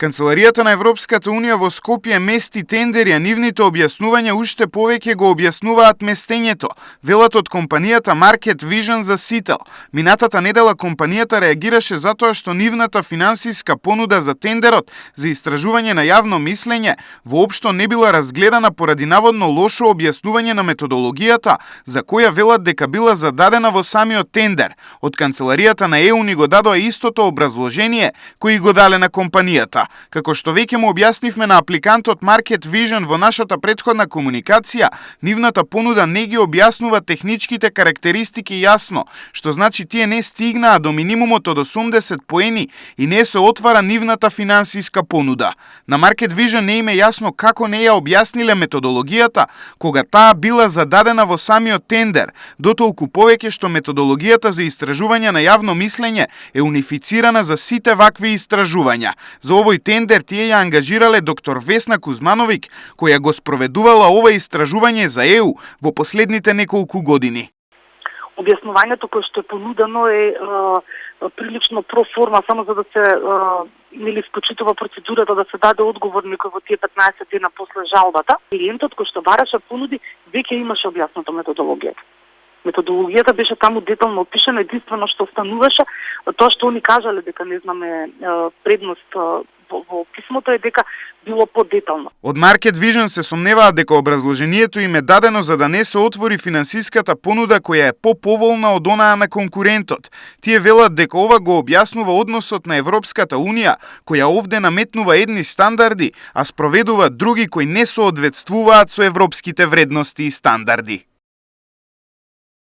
Канцеларијата на Европската Унија во Скопје мести тендери, а нивните објаснувања уште повеќе го објаснуваат местењето, велат од компанијата Market Vision за Сител. Минатата недела компанијата реагираше затоа што нивната финансиска понуда за тендерот за истражување на јавно мислење воопшто не била разгледана поради наводно лошо објаснување на методологијата, за која велат дека била зададена во самиот тендер. Од Канцеларијата на ЕУ ни го дадоа истото образложение кој го дале на компанијата. Како што веќе му објаснивме на апликантот Market Vision во нашата претходна комуникација, нивната понуда не ги објаснува техничките карактеристики јасно, што значи тие не стигнаа до минимумот од 80 поени и не се отвара нивната финансиска понуда. На Market Vision не им е јасно како не ја објасниле методологијата, кога таа била зададена во самиот тендер, дотолку повеќе што методологијата за истражување на јавно мислење е унифицирана за сите вакви истражувања. За овој тендер тие ја ангажирале доктор Весна Кузмановиќ, која го спроведувала ова истражување за ЕУ во последните неколку години. Објаснувањето кое што е понудено е прилично проформа, само за да се вклучитува процедурата да се даде одговор некој во тие 15 дена после жалбата. Клиентот кој што бараше понуди веќе имаше објаснато методологијата. Методологијата беше таму детално опишана, единствено што остануваше тоа што они кажале дека не знаме предност во писмото е дека било подетално. Од Market Vision се сомневаат дека образложението им е дадено за да не се отвори финансиската понуда која е поповолна од онаа на конкурентот. Тие велат дека ова го објаснува односот на Европската Унија, која овде наметнува едни стандарди, а спроведува други кои не соодветствуваат со европските вредности и стандарди.